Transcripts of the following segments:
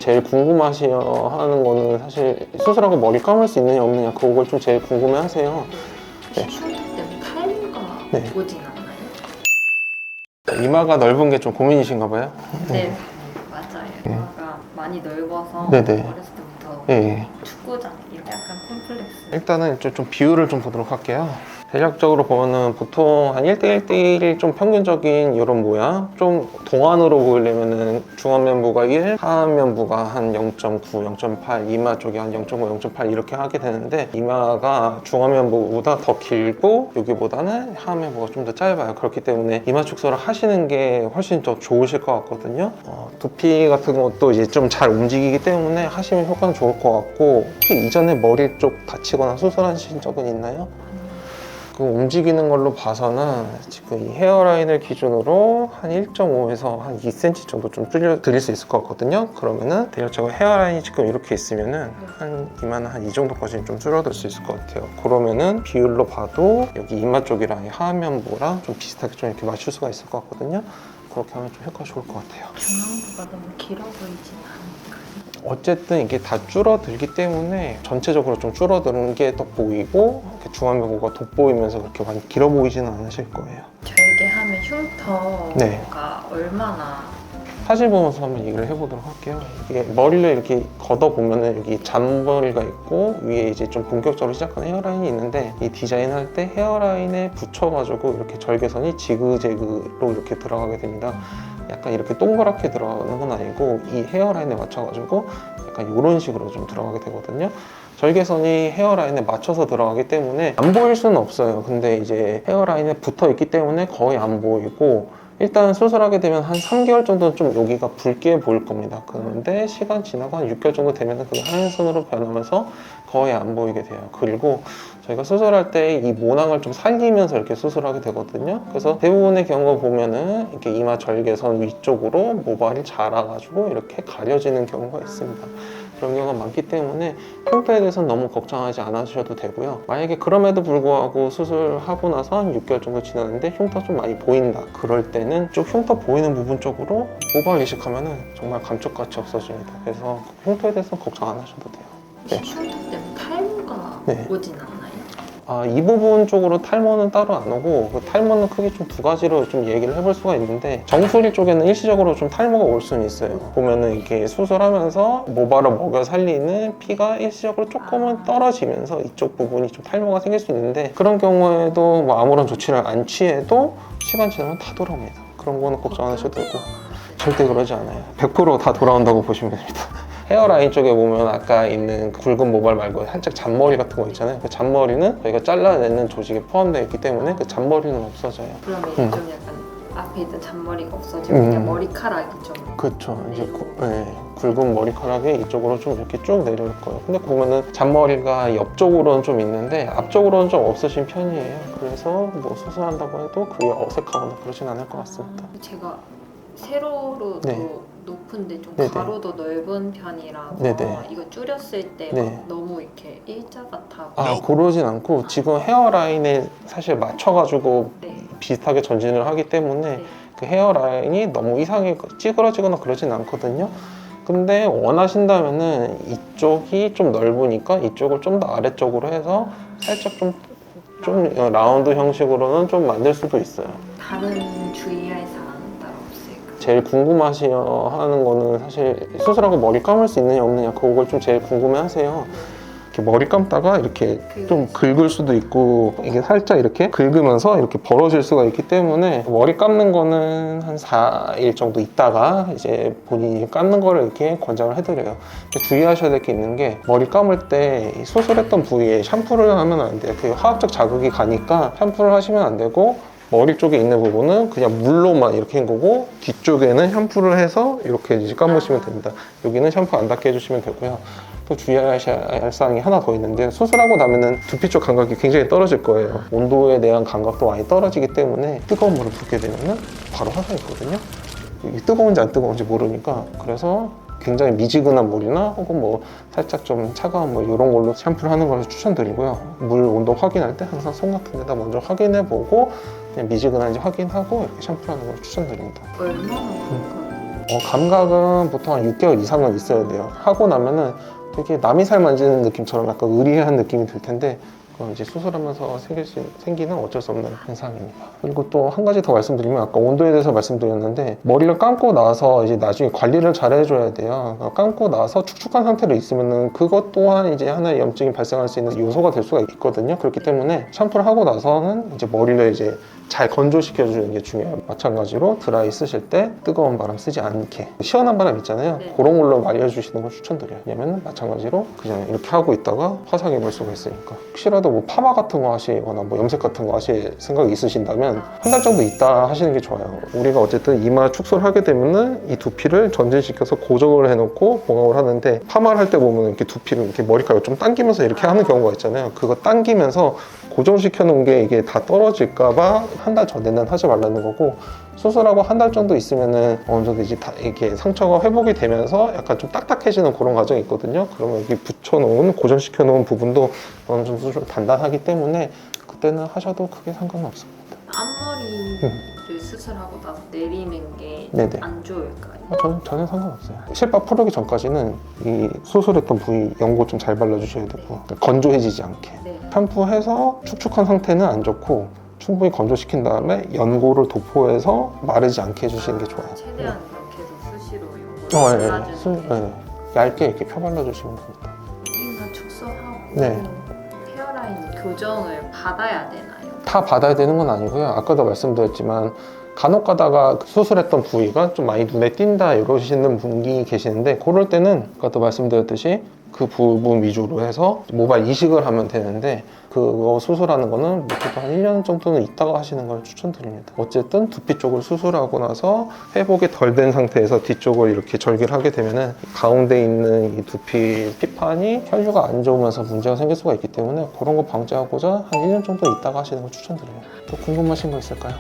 제일 궁금하시어 하는 거는 사실 수술하고 머리 감을 수 있느냐 없느냐 그걸 좀 제일 궁금해 하세요. 혹시 흉터 때문에 탈모가 네. 오진 않나요? 이마가 넓은 게 좀 고민이신가 봐요? 네, 맞아요. 이마가 많이 넓어서 네네. 어렸을 때부터 예. 축구장 이렇게 약간 콤플렉스. 일단은 좀 비율을 좀 보도록 할게요. 대략적으로 보면은 보통 한 1대1 대1이 좀 평균적인 이런 모양, 좀 동안으로 보이려면은 중안면부가 1, 하안면부가 한 0.9, 0.8, 이마 쪽이 한 0.5, 0.8 이렇게 하게 되는데 이마가 중안면부보다 더 길고 여기보다는 하안면부가 좀 더 짧아요. 그렇기 때문에 이마 축소를 하시는 게 훨씬 더 좋으실 것 같거든요. 두피 같은 것도 이제 좀 잘 움직이기 때문에 하시면 효과는 좋을 것 같고 혹시 이전에 머리 쪽 다치거나 수술하신 적은 있나요? 그 움직이는 걸로 봐서는 지금 이 헤어라인을 기준으로 한 1.5에서 한 2cm 정도 좀 줄여드릴 수 있을 것 같거든요. 그러면은 대략적으로 헤어라인이 지금 이렇게 있으면은 한 이마는 한 이 정도까지는 좀 줄어들 수 있을 것 같아요. 그러면은 비율로 봐도 여기 이마 쪽이랑 이 하안면부랑 좀 비슷하게 좀 이렇게 맞출 수가 있을 것 같거든요. 그렇게 하면 좀 효과가 좋을 것 같아요. 중앙부가 너무 길어 보이진 않을까요? 어쨌든 이게 다 줄어들기 때문에 전체적으로 좀 줄어드는 게 더 보이고 중안면부가 돋보이면서 그렇게 많이 길어 보이지는 않으실 거예요. 절개하면 흉터가 네. 얼마나 사진 보면서 한번 얘기를 해보도록 할게요. 이게 머리를 이렇게 걷어보면은 여기 잔머리가 있고 위에 이제 좀 본격적으로 시작하는 헤어라인이 있는데 이 디자인 할 때 헤어라인에 붙여가지고 이렇게 절개선이 지그재그로 이렇게 들어가게 됩니다. 약간 이렇게 동그랗게 들어가는 건 아니고 이 헤어라인에 맞춰가지고 약간 이런 식으로 좀 들어가게 되거든요. 절개선이 헤어라인에 맞춰서 들어가기 때문에 안 보일 수는 없어요. 근데 이제 헤어라인에 붙어 있기 때문에 거의 안 보이고 일단 수술하게 되면 한 3개월 정도는 좀 여기가 붉게 보일 겁니다. 그런데 시간 지나고 한 6개월 정도 되면 그게 하얀선으로 변하면서 거의 안 보이게 돼요. 그리고 저희가 수술할 때 이 모낭을 좀 살리면서 이렇게 수술하게 되거든요. 그래서 대부분의 경우 보면은 이렇게 이마 절개선 위쪽으로 모발이 자라가지고 이렇게 가려지는 경우가 있습니다. 그런 경우가 많기 때문에 흉터에 대해서는 너무 걱정하지 않으셔도 되고요. 만약에 그럼에도 불구하고 수술하고 나서 한 6개월 정도 지났는데 흉터 좀 많이 보인다. 그럴 때는 좀 흉터 보이는 부분 쪽으로 모발 이식하면은 정말 감쪽같이 없어집니다. 그래서 흉터에 대해서는 걱정 안 하셔도 돼요. 혹시 흉터 때문에 탈모가 네. 오진 않나요? 이 부분 쪽으로 탈모는 따로 안 오고 그 탈모는 크게 좀 두 가지로 좀 얘기를 해볼 수가 있는데 정수리 쪽에는 일시적으로 좀 탈모가 올 수는 있어요. 보면은 이렇게 수술하면서 모발을 먹여 살리는 피가 일시적으로 조금은 떨어지면서 이쪽 부분이 좀 탈모가 생길 수 있는데 그런 경우에도 뭐 아무런 조치를 안 취해도 시간 지나면 다 돌아옵니다. 그런 거는 걱정 안 하셔도 되고 절대 그러지 않아요. 100%다 돌아온다고 보시면 됩니다. 헤어라인 쪽에 보면 아까 있는 굵은 모발 말고 살짝 잔머리 같은 거 있잖아요. 그 잔머리는 저희가 잘라내는 조직에 포함되어 있기 때문에 그 잔머리는 없어져요. 그러면 좀 약간 앞에 있던 잔머리가 없어지고 그냥 머리카락이 좀 그렇죠. 이제 굵은 머리카락이 이쪽으로 좀 이렇게 쭉 내려올 거예요. 근데 보면은 잔머리가 옆쪽으로는 좀 있는데 앞쪽으로는 좀 없으신 편이에요. 그래서 뭐 수술한다고 해도 그게 어색하거나 그러진 않을 것 같습니다. 제가 세로로도 네. 높은데 좀 네네. 가로도 넓은 편이라서 네네. 이거 줄였을 때 네. 너무 이렇게 일자 같아 그러진 않고 지금 헤어라인에 사실 맞춰가지고 네. 비슷하게 전진을 하기 때문에 네. 그 헤어라인이 너무 이상하게 찌그러지거나 그러진 않거든요. 근데 원하신다면은 이쪽이 좀 넓으니까 이쪽을 좀 더 아래쪽으로 해서 살짝 좀 라운드 형식으로는 좀 만들 수도 있어요. 다른 주의할 사항은 따로 없을까요? 제일 궁금하시어 하는 거는 사실 수술하고 머리 감을 수 있느냐 없느냐 그걸 좀 제일 궁금해 하세요. 이렇게 머리 감다가 이렇게 좀 긁을 수도 있고 이게 살짝 이렇게 긁으면서 이렇게 벌어질 수가 있기 때문에 머리 감는 거는 한 4일 정도 있다가 이제 본인이 감는 거를 이렇게 권장을 해드려요. 주의하셔야 될 게 있는 게 머리 감을 때 수술했던 부위에 샴푸를 하면 안 돼요. 그 화학적 자극이 가니까 샴푸를 하시면 안 되고 머리 쪽에 있는 부분은 그냥 물로만 이렇게 한 거고 뒤쪽에는 샴푸를 해서 이렇게 이제 감으시면 됩니다. 여기는 샴푸 안 닿게 해주시면 되고요. 또 주의하셔야 할 사항이 하나 더 있는데 수술하고 나면은 두피 쪽 감각이 굉장히 떨어질 거예요. 온도에 대한 감각도 많이 떨어지기 때문에 뜨거운 물을 붓게 되면은 바로 화상이 있거든요. 이게 뜨거운지 안 뜨거운지 모르니까 그래서 굉장히 미지근한 물이나 혹은 뭐 살짝 좀 차가운 물 이런 걸로 샴푸를 하는 걸 추천드리고요. 물 온도 확인할 때 항상 손 같은 데다 먼저 확인해 보고 그냥 미지근한지 확인하고 이렇게 샴푸를 하는 걸 추천드립니다. 얼마나 걸릴까요? 감각은 보통 한 6개월 이상은 있어야 돼요. 하고 나면은 되게 남이 살 만지는 느낌처럼 약간 의리한 느낌이 들 텐데 그건 이제 수술하면서 생기는 어쩔 수 없는 현상입니다. 그리고 또 한 가지 더 말씀드리면 아까 온도에 대해서 말씀드렸는데 머리를 감고 나서 이제 나중에 관리를 잘 해줘야 돼요. 감고 나서 축축한 상태로 있으면은 그것 또한 이제 하나의 염증이 발생할 수 있는 요소가 될 수가 있거든요. 그렇기 때문에 샴푸를 하고 나서는 이제 머리를 이제 잘 건조시켜주는 게 중요해요. 마찬가지로 드라이 쓰실 때 뜨거운 바람 쓰지 않게 시원한 바람 있잖아요. 네. 그런 걸로 말려주시는 걸 추천드려요. 왜냐면 마찬가지로 그냥 이렇게 하고 있다가 화상 입을 수가 있으니까. 혹시라도 뭐 파마 같은 거 하시거나 뭐 염색 같은 거 하실 생각이 있으신다면 한 달 정도 있다 하시는 게 좋아요. 우리가 어쨌든 이마 축소를 하게 되면은 이 두피를 전진시켜서 고정을 해놓고 봉합을 하는데 파마를 할 때 보면 이렇게 두피를 이렇게 머리카락을 좀 당기면서 이렇게 하는 경우가 있잖아요. 그거 당기면서 고정시켜 놓은 게 이게 다 떨어질까봐 한 달 전에는 하지 말라는 거고, 수술하고 한 달 정도 있으면은 어느 정도 이제 다 이렇게 상처가 회복이 되면서 약간 좀 딱딱해지는 그런 과정이 있거든요. 그러면 여기 붙여놓은 고정시켜 놓은 부분도 어느 정도 좀 단단하기 때문에 그때는 하셔도 크게 상관은 없습니다. 앞머리를 수술하고 나서 내리는 게 네네. 안 좋을까요? 저는 전혀 상관없어요. 실밥 풀기 전까지는 이 수술했던 부위 연고 좀 잘 발라주셔야 되고 건조해지지 않게. 네. 샴푸해서 축축한 상태는 안 좋고 충분히 건조시킨 다음에 연고를 도포해서 마르지 않게 해주시는 게 좋아요. 최대한 이렇게 해서 수시로 연고를 발라주는 게 얇게 이렇게 펴발라주시면 됩니다. 이마 축소하고 네. 헤어라인 교정을 받아야 되나요? 다 받아야 되는 건 아니고요. 아까도 말씀드렸지만 간혹 가다가 수술했던 부위가 좀 많이 눈에 띈다 이러시는 분이 계시는데 그럴 때는 아까도 말씀드렸듯이 그 부분 위주로 해서 모발 이식을 하면 되는데 그거 수술하는 거는 보통 한 1년 정도는 있다가 하시는 걸 추천드립니다. 어쨌든 두피 쪽을 수술하고 나서 회복이 덜 된 상태에서 뒤쪽을 이렇게 절개를 하게 되면은 가운데 있는 이 두피 피판이 혈류가 안 좋으면서 문제가 생길 수가 있기 때문에 그런 거 방지하고자 한 1년 정도 있다가 하시는 걸 추천드려요. 또 궁금하신 거 있을까요?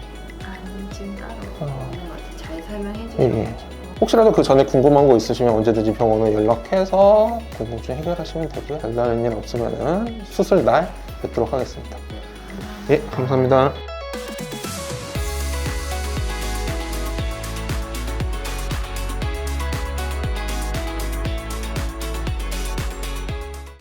아니 지금 따로 없는 것 같아요. 잘 설명해 예, 주셔서 예. 혹시라도 그 전에 궁금한 거 있으시면 언제든지 병원에 연락해서 궁금증 해결하시면 되고요. 별다른 일 없으면 수술 날 뵙도록 하겠습니다. 예, 감사합니다.